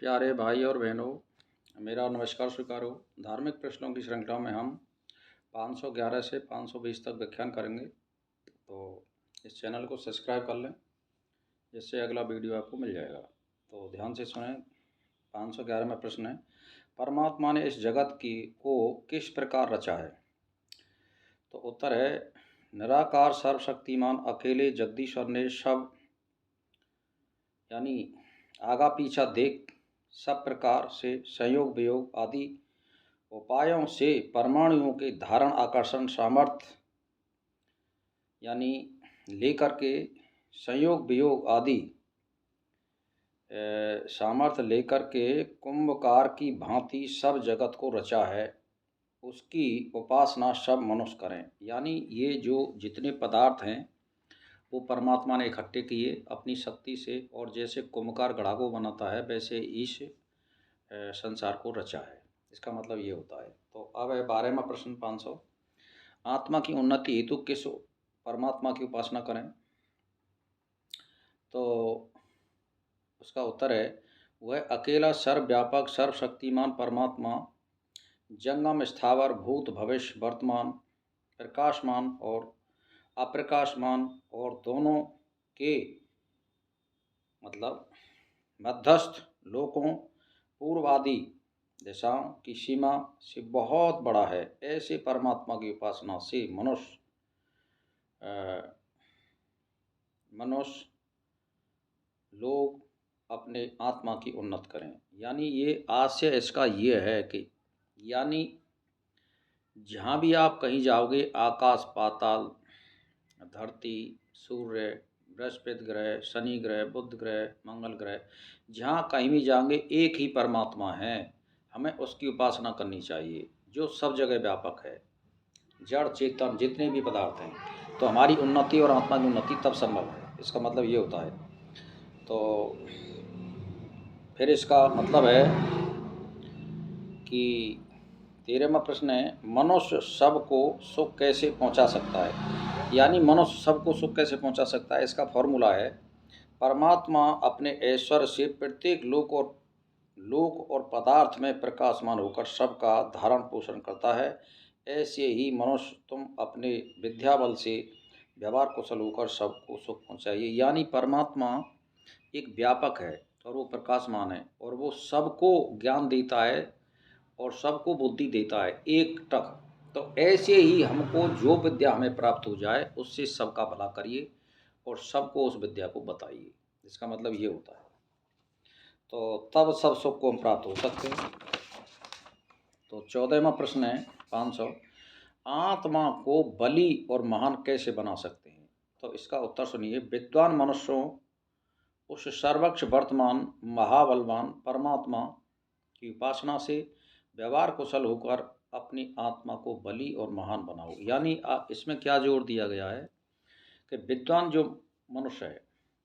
प्यारे भाई और बहनों, मेरा नमस्कार स्वीकार हो। धार्मिक प्रश्नों की श्रृंखला में हम 511 से 520 तक व्याख्यान करेंगे। तो इस चैनल को सब्सक्राइब कर लें, जिससे अगला वीडियो आपको मिल जाएगा। तो ध्यान से सुनें। 511 में प्रश्न है, परमात्मा ने इस जगत को किस प्रकार रचा है? तो उत्तर है, निराकार सर्वशक्तिमान अकेले जगदीश्वर ने सब यानी आगा पीछा देख सब प्रकार से संयोग वियोग आदि उपायों से परमाणुओं के धारण आकर्षण सामर्थ्य यानी लेकर के संयोग वियोग आदि सामर्थ्य लेकर के कुंभकार की भांति सब जगत को रचा है। उसकी उपासना सब मनुष्य करें। यानी ये जो जितने पदार्थ हैं वो परमात्मा ने इकट्ठे किए अपनी शक्ति से, और जैसे कुंभकार घड़ा को बनाता है वैसे इस संसार को रचा है। इसका मतलब ये होता है। तो अब है 12वां प्रश्न 500, आत्मा की उन्नति हेतु किस परमात्मा की उपासना करें? तो उसका उत्तर है, वह अकेला सर्वव्यापक सर्वशक्तिमान परमात्मा जंगम स्थावर भूत भविष्य वर्तमान प्रकाशमान और अप्रकाशमान और दोनों के मतलब मध्यस्थ लोकों पूर्व आदि दिशाओं की सीमा से बहुत बड़ा है। ऐसे परमात्मा की उपासना से मनुष्य लोग अपने आत्मा की उन्नत करें। यानी ये आशय इसका ये है कि यानी जहाँ भी आप कहीं जाओगे, आकाश पाताल धरती सूर्य बृहस्पति ग्रह शनि ग्रह बुध ग्रह मंगल ग्रह, जहाँ कहीं भी जाएंगे एक ही परमात्मा है। हमें उसकी उपासना करनी चाहिए जो सब जगह व्यापक है, जड़ चेतन जितने भी पदार्थ हैं। तो हमारी उन्नति और आत्मा की उन्नति तब संभव है। इसका मतलब ये होता है। तो फिर इसका मतलब है कि 13वां प्रश्न है, मनुष्य सबको सुख कैसे पहुंचा सकता है? यानी मनुष्य सबको सुख कैसे पहुंचा सकता है, इसका फॉर्मूला है, परमात्मा अपने ऐश्वर्य से प्रत्येक लोक और पदार्थ में प्रकाशमान होकर सबका धारण पोषण करता है। ऐसे ही मनुष्य तुम अपने विद्या बल से व्यवहार कुशल होकर सबको सुख पहुँचाइए। यानी परमात्मा एक व्यापक है और वो प्रकाशमान है और वो सबको ज्ञान देता है और सबको बुद्धि देता है एक टक। तो ऐसे ही हमको जो विद्या हमें प्राप्त हो जाए उससे सबका भला करिए और सबको उस विद्या को बताइए। इसका मतलब ये होता है। तो तब सब सुख को हम प्राप्त हो सकते हैं। तो 14वां प्रश्न है 500, आत्मा को बली और महान कैसे बना सकते हैं? तो इसका उत्तर सुनिए, विद्वान मनुष्यों उस सर्वक्ष वर्तमान महाबलवान परमात्मा की उपासना से व्यवहार कुशल होकर अपनी आत्मा को बली और महान बनाओ। यानी इसमें क्या जोर दिया गया है कि विद्वान जो मनुष्य है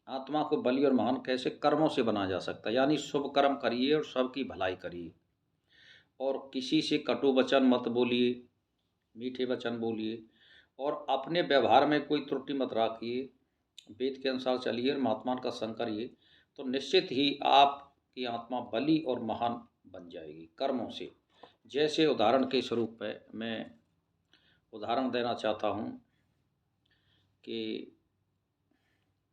आत्मा को बली और महान कैसे कर्मों से बनाया जा सकता है। यानी शुभ कर्म करिए और सबकी भलाई करिए और किसी से कटु वचन मत बोलिए, मीठे वचन बोलिए और अपने व्यवहार में कोई त्रुटि मत रखिए। वेद के अनुसार चलिए और महात्मा का संग करिए, तो निश्चित ही आपकी आत्मा बली और महान बन जाएगी कर्मों से। जैसे उदाहरण के स्वरूप पे मैं उदाहरण देना चाहता हूँ कि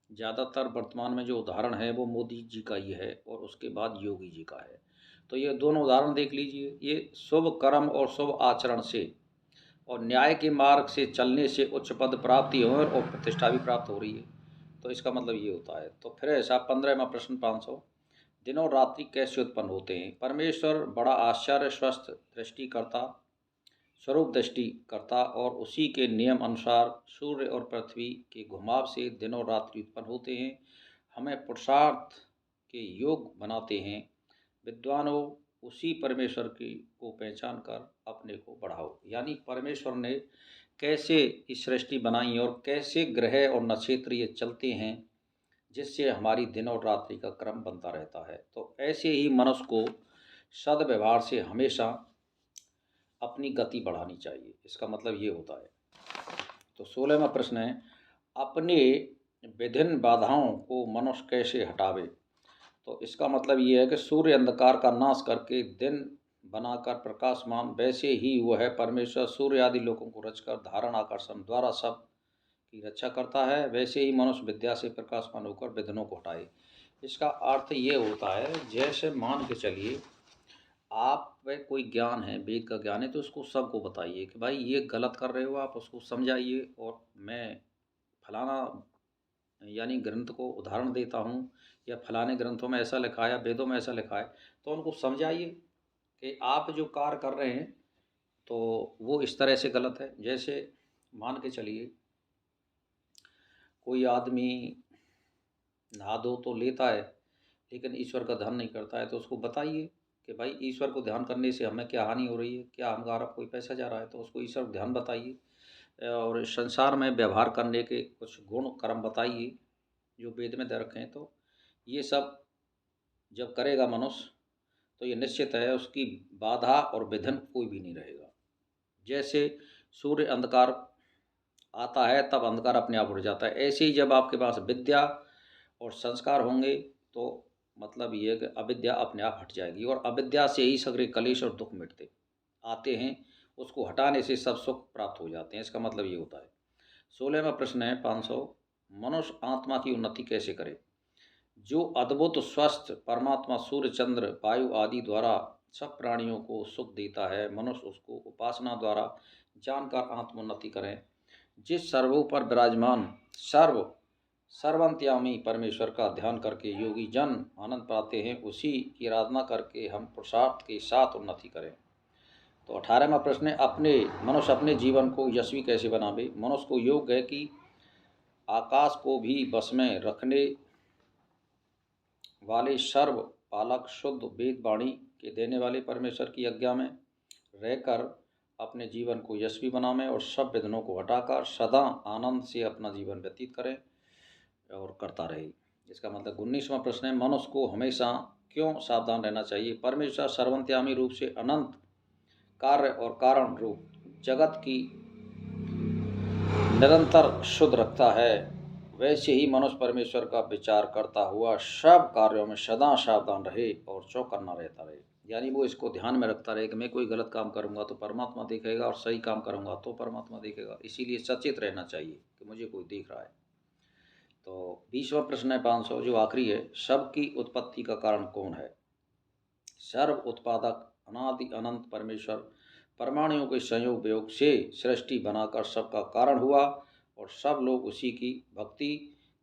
ज़्यादातर वर्तमान में जो उदाहरण है वो मोदी जी का ही है और उसके बाद योगी जी का है। तो ये दोनों उदाहरण देख लीजिए। ये शुभ कर्म और शुभ आचरण से और न्याय के मार्ग से चलने से उच्च पद प्राप्ति हो और प्रतिष्ठा भी प्राप्त हो रही है। तो इसका मतलब ये होता है। तो फिर ऐसा 15वां प्रश्न 500, दिन और रात्रि कैसे उत्पन्न होते हैं? परमेश्वर बड़ा आश्चर्य स्वस्थ दृष्टि करता स्वरूप दृष्टि करता और उसी के नियम अनुसार सूर्य और पृथ्वी के घुमाव से दिन और रात्रि उत्पन्न होते हैं। हमें पुरुषार्थ के योग बनाते हैं। विद्वानों उसी परमेश्वर की को पहचान कर अपने को बढ़ाओ। यानी परमेश्वर ने कैसे इस सृष्टि बनाई और कैसे ग्रह और नक्षत्र ये चलते हैं जिससे हमारी दिन और रात्रि का क्रम बनता रहता है। तो ऐसे ही मनुष्य को सद्व्यवहार से हमेशा अपनी गति बढ़ानी चाहिए। इसका मतलब ये होता है। तो 16वां प्रश्न है, अपने विभिन्न बाधाओं को मनुष्य कैसे हटावे? तो इसका मतलब ये है कि सूर्य अंधकार का नाश करके दिन बनाकर प्रकाशमान, वैसे ही वह परमेश्वर सूर्य आदि लोगों को रचकर धारण आकर्षण द्वारा सब की रक्षा करता है, वैसे ही मनुष्य विद्या से प्रकाशमान होकर विघ्नों को हटाए। इसका अर्थ ये होता है, जैसे मान के चलिए आप में कोई ज्ञान है, वेद का ज्ञान है, तो उसको सबको बताइए कि भाई ये गलत कर रहे हो, आप उसको समझाइए। और मैं फलाना यानी ग्रंथ को उदाहरण देता हूँ, या फलाने ग्रंथों में ऐसा लिखा है या वेदों में ऐसा लिखा है, तो उनको समझाइए कि आप जो कार्य कर रहे हैं तो वो इस तरह से गलत है। जैसे मान के चलिए कोई आदमी नहा धो तो लेता है, लेकिन ईश्वर का ध्यान नहीं करता है, तो उसको बताइए कि भाई ईश्वर को ध्यान करने से हमें क्या हानि हो रही है, क्या हमारा कोई पैसा जा रहा है, तो उसको ईश्वर को ध्यान बताइए। और संसार में व्यवहार करने के कुछ गुण कर्म बताइए जो वेद में दे रखे हैं। तो ये सब जब करेगा मनुष्य, तो ये निश्चित है उसकी बाधा और विघ्न कोई भी नहीं रहेगा। जैसे सूर्य अंधकार आता है तब अंधकार अपने आप उड़ जाता है, ऐसे ही जब आपके पास विद्या और संस्कार होंगे तो मतलब ये है कि अविद्या अपने आप हट जाएगी, और अविद्या से ही सगरे कलेश और दुख मिटते आते हैं, उसको हटाने से सब सुख प्राप्त हो जाते हैं। इसका मतलब ये होता है। 16वां प्रश्न है 500, मनुष्य आत्मा की उन्नति कैसे करे? जो अद्भुत स्वस्थ परमात्मा सूर्य चंद्र वायु आदि द्वारा सब प्राणियों को सुख देता है, मनुष्य उसको उपासना द्वारा जानकर आत्मोन्नति करें। जिस सर्वों पर विराजमान सर्वंत्यामी परमेश्वर का ध्यान करके योगी जन आनंद पाते हैं, उसी की आराधना करके हम पुरुषार्थ के साथ उन्नति करें। तो 18वां प्रश्न है, मनुष्य अपने जीवन को यशस्वी कैसे बनावे? मनुष्य को योग है कि आकाश को भी बस में रखने वाले सर्व पालक शुद्ध वेद वाणी के देने वाले परमेश्वर की आज्ञा में रहकर अपने जीवन को यशस्वी बनावें और सब विघ्नों को हटाकर सदा आनंद से अपना जीवन व्यतीत करें और करता रहे। इसका मतलब 19वां प्रश्न है, मनुष्य को हमेशा क्यों सावधान रहना चाहिए? परमेश्वर सर्वंत्यामी रूप से अनंत कार्य और कारण रूप जगत की निरंतर शुद्ध रखता है, वैसे ही मनुष्य परमेश्वर का विचार करता हुआ सब कार्यों में सदा सावधान रहे और चौकन्ना रहता रहे। यानी वो इसको ध्यान में रखता रहे कि मैं कोई गलत काम करूंगा तो परमात्मा देखेगा, और सही काम करूंगा तो परमात्मा देखेगा। इसीलिए सचेत रहना चाहिए कि मुझे कोई देख रहा है। तो 20वां प्रश्न है 500, जो आखिरी है, सबकी उत्पत्ति का कारण कौन है? सर्व उत्पादक अनादि अनंत परमेश्वर परमाणुओं के संयोग वियोग से सृष्टि बनाकर सबका कारण हुआ, और सब लोग उसी की भक्ति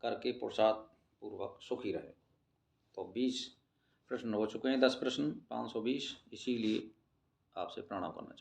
करके पुरुषार्थ पूर्वक सुखी रहे। तो 20 प्रश्न हो चुके हैं, 10 प्रश्न 520, इसीलिए आपसे प्रणाम करना चाहता हूँ।